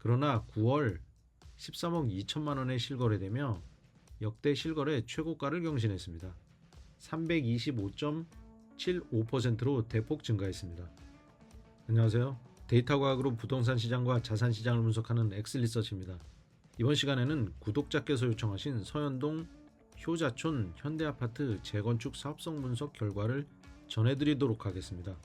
그러나 9월 13억 2천만 원에 실거래되며 역대 실거래 최고가를 경신했습니다. 325.75%로 대폭 증가했습니다. 안녕하세요. 데이터 과학으로 부동산 시장과 자산 시장을 분석하는 엑스리서치입니다. 이번 시간에는 구독자께서 요청하신 서현동 효자촌 현대아파트 재건축 사업성 분석 결과를 전해드리도록 하겠습니다.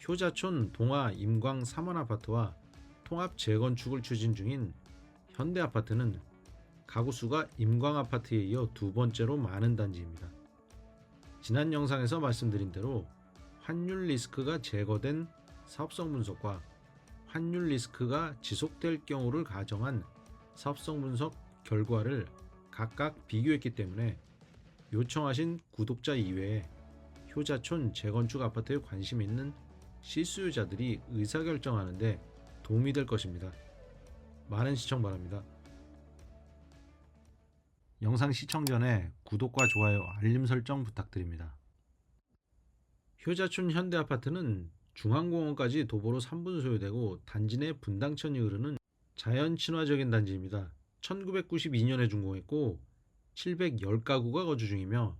효자촌 동아 임광 3원 아파트와 통합 재건축을 추진 중인 현대아파트는 가구 수가 임광 아파트에 이어 두 번째로 많은 단지입니다. 지난 영상에서 말씀드린 대로 환율 리스크가 제거된 사업성 분석과 환율 리스크가 지속될 경우를 가정한 사업성 분석 결과를 각각 비교했기 때문에 요청하신 구독자 이외에 효자촌 재건축 아파트에 관심 있는 실수요자들이 의사결정하는 데 도움이 될 것입니다. 많은 시청 바랍니다. 영상 시청 전에 구독과 좋아요, 알림 설정 부탁드립니다. 효자촌 현대아파트는 중앙공원까지 도보로 3분 소요되고 단지 내 분당천이 흐르는 자연 친화적인 단지입니다. 1992년에 준공했고 710가구가 거주 중이며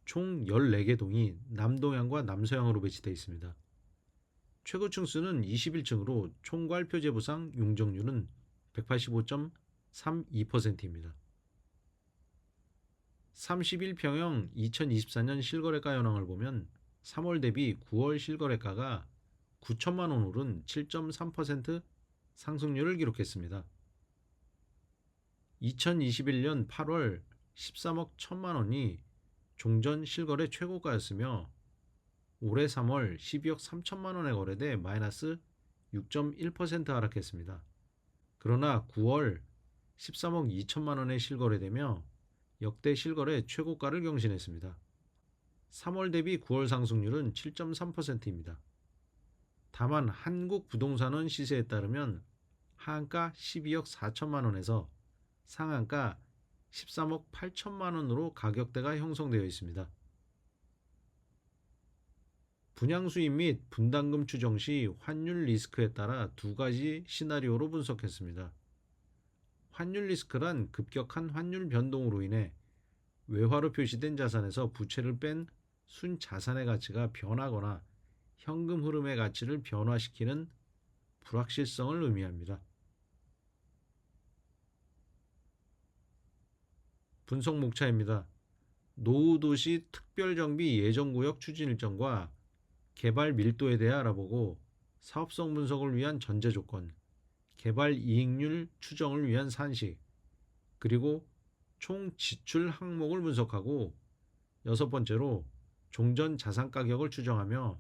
총 14개 동이 남동향과 남서향으로 배치되어 있습니다. 최고 층수는 21층으로 총괄 표제부상 용적률은 185.32%입니다. 31평형 2024년 실거래가 현황을 보면 3월 대비 9월 실거래가가 9천만 원 오른 7.3% 상승률을 기록했습니다. 2021년 8월 13억 1천만 원이 종전 실거래 최고가였으며 올해 3월 12억 3천만 원에 거래돼 마이너스 6.1% 하락했습니다. 그러나 9월 13억 2천만 원에 실거래되며 역대 실거래 최고가를 경신했습니다. 3월 대비 9월 상승률은 7.3%입니다. 다만 한국부동산원 시세에 따르면 하한가 12억 4천만 원에서 상한가 13억 8천만 원으로 가격대가 형성되어 있습니다. 분양 수입 및 분담금 추정 시 환율 리스크에 따라 두 가지 시나리오로 분석했습니다. 환율 리스크란 급격한 환율 변동으로 인해 외화로 표시된 자산에서 부채를 뺀 순자산의 가치가 변하거나 현금 흐름의 가치를 변화시키는 불확실성을 의미합니다. 분석 목차입니다. 노후도시 특별정비 예정구역 추진 일정과 개발 밀도에 대해 알아보고 사업성 분석을 위한 전제 조건, 개발 이익률 추정을 위한 산식, 그리고 총 지출 항목을 분석하고 6번째로 종전 자산 가격을 추정하며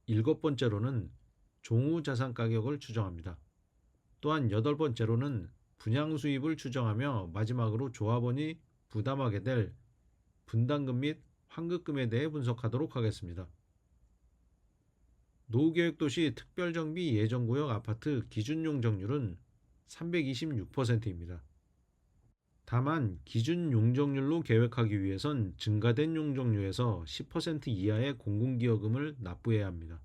7번째로는 종후 자산 가격을 추정합니다. 또한 8번째로는 분양 수입을 추정하며 마지막으로 조합원이 부담하게 될 분담금 및 환급금에 대해 분석하도록 하겠습니다. 노후계획도시 특별정비 예정구역 아파트 기준 용적률은 326%입니다. 다만 기준 용적률로 계획하기 위해선 증가된 용적률에서 10% 이하의 공공기여금을 납부해야 합니다.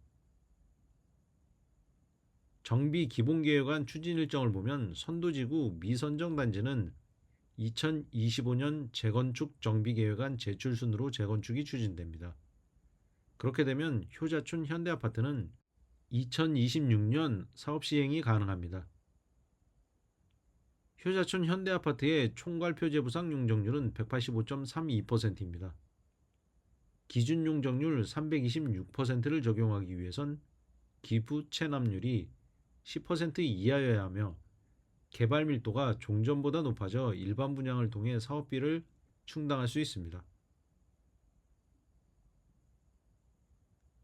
정비 기본계획안 추진 일정을 보면 선도지구 미선정 단지는 2025년 재건축 정비계획안 제출 순으로 재건축이 추진됩니다. 그렇게 되면 효자촌 현대아파트는 2026년 사업 시행이 가능합니다. 효자촌 현대아파트의 총괄 표제부상 용적률은 185.32%입니다. 기준 용적률 326%를 적용하기 위해선 기부 체납률이 10% 이하여야 하며 개발 밀도가 종전보다 높아져 일반 분양을 통해 사업비를 충당할 수 있습니다.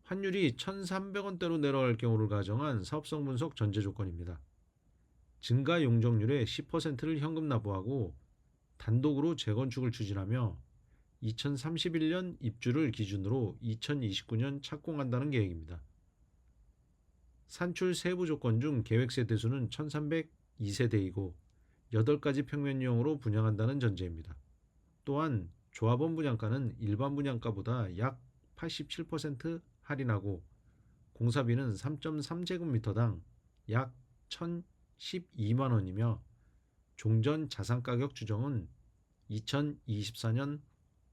환율이 1,300원대로 내려갈 경우를 가정한 사업성 분석 전제 조건입니다. 증가 용적률의 10%를 현금 납부하고 단독으로 재건축을 추진하며 2031년 입주를 기준으로 2029년 착공한다는 계획입니다. 산출 세부 조건 중 계획세 대수는 1302세대이고 8가지 평면유형으로 분양한다는 전제입니다. 또한 조합원 분양가는 일반 분양가보다 약 87% 할인하고 공사비는 3.3제곱미터당 약 12만 원이며 종전 자산가격 추정은 2024년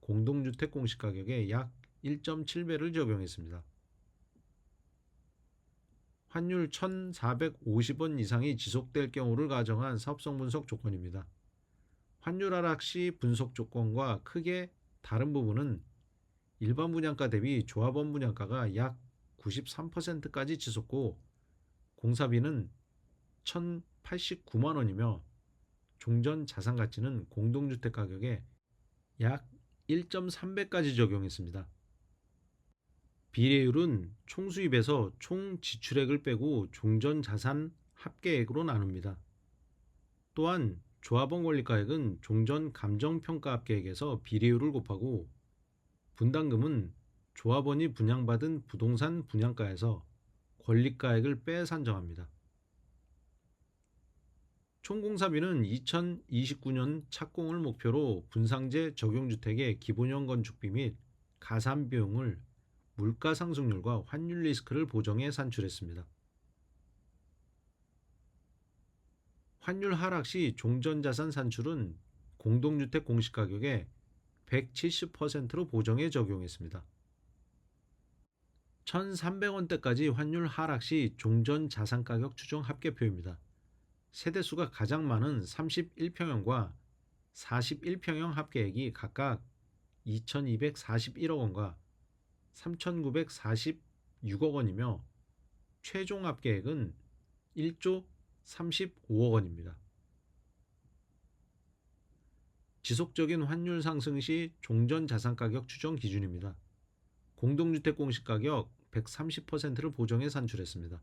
공동주택 공시가격의 약 1.7배를 적용했습니다. 환율 1,450원 이상이 지속될 경우를 가정한 사업성 분석 조건입니다. 환율 하락 시 분석 조건과 크게 다른 부분은 일반 분양가 대비 조합원 분양가가 약 93%까지 치솟고 공사비는 1,089만 원이며 종전 자산 가치는 공동주택 가격에 약 1.3배까지 적용했습니다. 비례율은 총 수입에서 총 지출액을 빼고 종전 자산 합계액으로 나눕니다. 또한 조합원 권리가액은 종전 감정평가 합계액에서 비례율을 곱하고 분담금은 조합원이 분양받은 부동산 분양가에서 권리가액을 빼 산정합니다. 총 공사비는 2029년 착공을 목표로 분상제 적용주택의 기본형 건축비 및 가산 비용을 물가 상승률과 환율 리스크를 보정해 산출했습니다. 환율 하락 시 종전자산 산출은 공동주택 공시가격의 170%로 보정해 적용했습니다. 1,300원대까지 환율 하락 시 종전자산가격 추정 합계표입니다. 세대수가 가장 많은 31평형과 41평형 합계액이 각각 2,241억 원과 3,946억 원이며 최종 합계액은 1조 35억 원입니다. 지속적인 환율 상승 시 종전 자산가격 추정 기준입니다. 공동주택 공시가격 130%를 보정해 산출했습니다.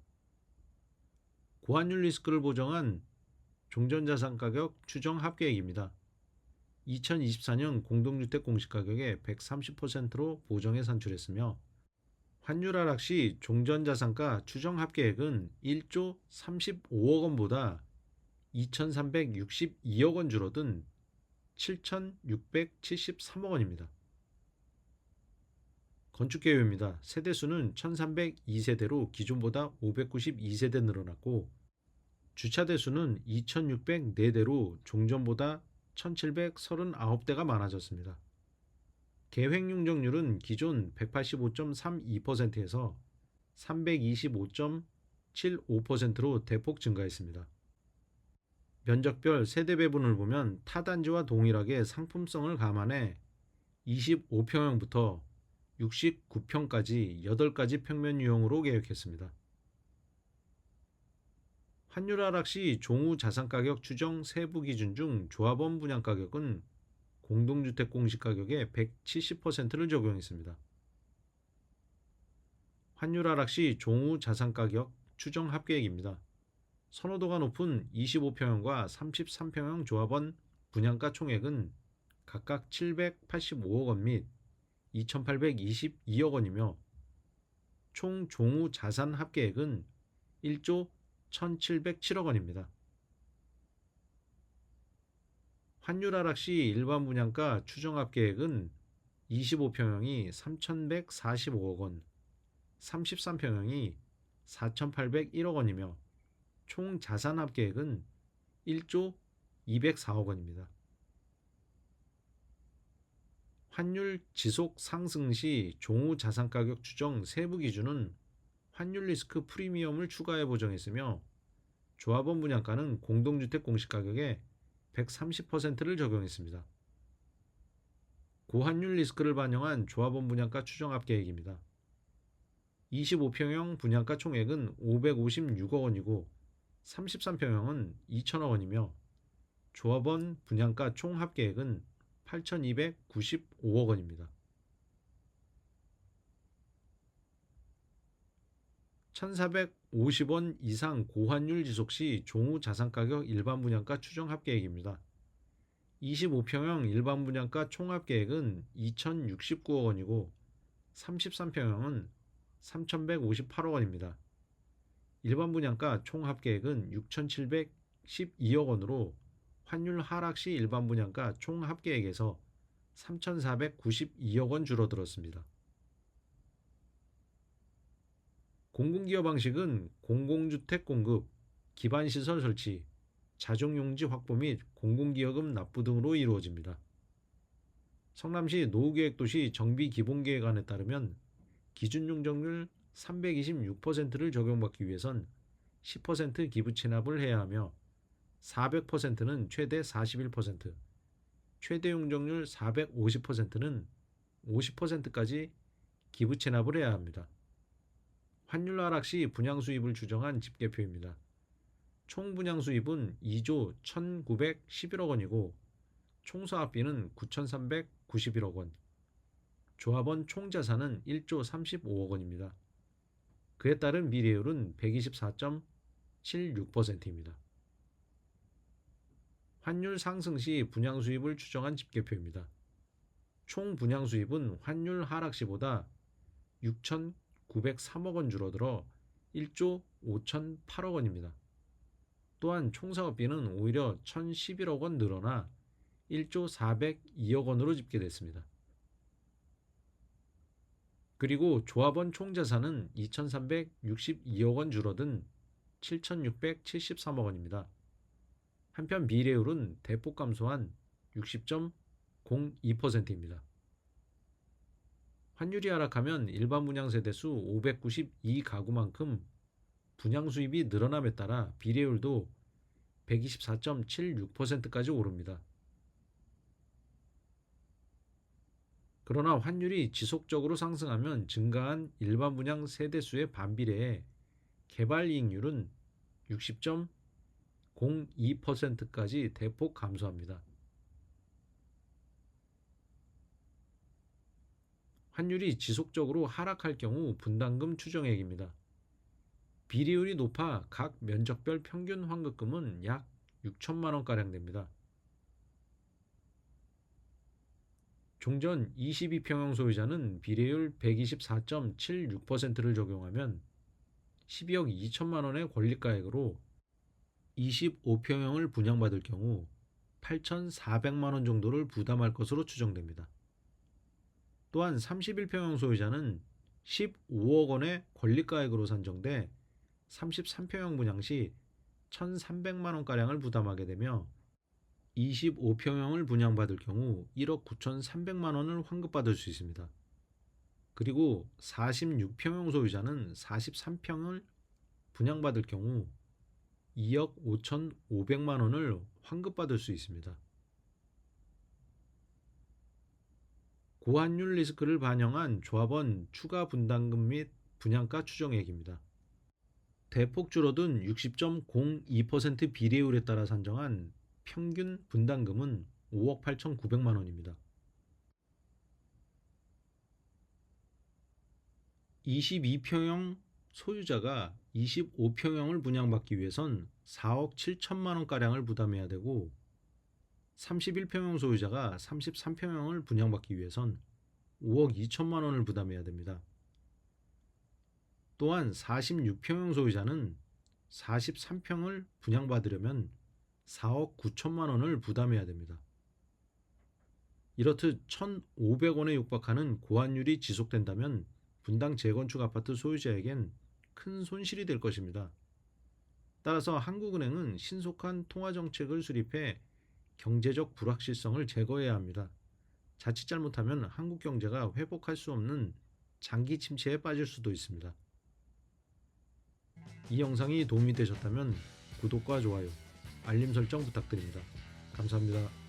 고환율 리스크를 보정한 종전자산가격 추정 합계액입니다. 2024년 공동주택 공시가격의 130%로 보정해 산출했으며 환율 하락 시 종전자산가 추정 합계액은 1조 35억 원보다 2,362억 원 줄어든 7,673억 원입니다. 건축계획입니다. 세대수는 1,302세대로 기존보다 592세대 늘어났고 주차대수는 2,604대로 종전보다 1,739대가 많아졌습니다. 계획 용적률은 기존 185.32%에서 325.75%로 대폭 증가했습니다. 면적별 세대 배분을 보면 타단지와 동일하게 상품성을 감안해 25평형부터 69평까지 8가지 평면 유형으로 계획했습니다. 환율 하락 시 종후 자산가격 추정 세부 기준 중 조합원 분양가격은 공동주택 공시가격의 170%를 적용했습니다. 환율 하락 시 종후 자산가격 추정 합계액입니다. 선호도가 높은 25평형과 33평형 조합원 분양가 총액은 각각 785억 원 및 2,822억 원이며 총 종후 자산 합계액은 1조 1,707억 원입니다. 환율 하락 시 일반 분양가 추정 합계액은 25평형이 3,145억 원, 33평형이 4,801억 원이며 총 자산 합계액은 1조 204억 원입니다. 환율 지속 상승 시 종후 자산가격 추정 세부 기준은 환율 리스크 프리미엄을 추가해 보정했으며 조합원 분양가는 공동주택 공시가격의 130%를 적용했습니다. 고환율 리스크를 반영한 조합원 분양가 추정 합계액입니다. 25평형 분양가 총액은 556억 원이고 33평형은 2천억 원이며 조합원 분양가 총 합계액은 8,295억 원입니다. 1,450원 이상 고환율 지속 시 종후 자산가격 일반 분양가 추정 합계액입니다. 25평형 일반 분양가 총 합계액은 2,069억 원이고 33평형은 3,158억 원입니다. 일반 분양가 총 합계액은 6,712억 원으로 환율 하락 시 일반 분양가 총 합계액에서 3,492억 원 줄어들었습니다. 공공기여 방식은 공공주택 공급, 기반시설 설치, 자정용지 확보 및 공공기여금 납부 등으로 이루어집니다. 성남시 노후계획도시 정비기본계획안에 따르면 기준용적률 326%를 적용받기 위해선 10% 기부 체납을 해야 하며 400%는 최대 41%, 최대 용적률 450%는 50%까지 기부 체납을 해야 합니다. 환율 하락 시 분양 수입을 추정한 집계표입니다. 총 분양 수입은 2조 1,911억 원이고 총 사업비는 9,391억 원, 조합원 총 자산은 1조 35억 원입니다. 그에 따른 미래율은 124.76%입니다. 환율 상승 시 분양 수입을 추정한 집계표입니다. 총 분양 수입은 환율 하락 시보다 6,903억 원 줄어들어 1조 5,008억 원입니다. 또한 총 사업비는 오히려 1,011억 원 늘어나 1조 402억 원으로 집계됐습니다. 그리고 조합원 총 자산은 2,362억 원 줄어든 7,673억 원입니다. 한편 미래율은 대폭 감소한 60.02%입니다. 환율이 하락하면 일반 분양 세대수 592가구만큼 분양 수입이 늘어남에 따라 비례율도 124.76%까지 오릅니다. 그러나 환율이 지속적으로 상승하면 증가한 일반 분양 세대수의 반비례에 개발이익률은 60.02%까지 대폭 감소합니다. 환율이 지속적으로 하락할 경우 분담금 추정액입니다. 비례율이 높아 각 면적별 평균 환급금은 약 6천만 원가량 됩니다. 종전 22평형 소유자는 비례율 124.76%를 적용하면 12억 2천만 원의 권리가액으로 25평형을 분양받을 경우 8,400만 원 정도를 부담할 것으로 추정됩니다. 또한 31평형 소유자는 15억 원의 권리가액으로 산정돼 33평형 분양 시 1,300만 원가량을 부담하게 되며 25평형을 분양받을 경우 1억 9,300만 원을 환급받을 수 있습니다. 그리고 46평형 소유자는 43평을 분양받을 경우 2억 5,500만 원을 환급받을 수 있습니다. 고환율 리스크를 반영한 조합원 추가 분담금 및 분양가 추정액입니다. 대폭 줄어든 60.02% 비례율에 따라 산정한 평균 분담금은 5억 8,900만 원입니다. 22평형 소유자가 25평형을 분양받기 위해선 4억 7천만 원가량을 부담해야 되고 31평형 소유자가 33평형을 분양받기 위해선 5억 2천만 원을 부담해야 됩니다. 또한 46평형 소유자는 43평을 분양받으려면 4억 9천만 원을 부담해야 됩니다. 이렇듯 1,500원에 육박하는 고환율이 지속된다면 분당 재건축 아파트 소유자에겐 큰 손실이 될 것입니다. 따라서 한국은행은 신속한 통화정책을 수립해 경제적 불확실성을 제거해야 합니다. 자칫 잘못하면 한국 경제가 회복할 수 없는 장기 침체에 빠질 수도 있습니다. 이 영상이 도움이 되셨다면 구독과 좋아요, 알림 설정 부탁드립니다. 감사합니다.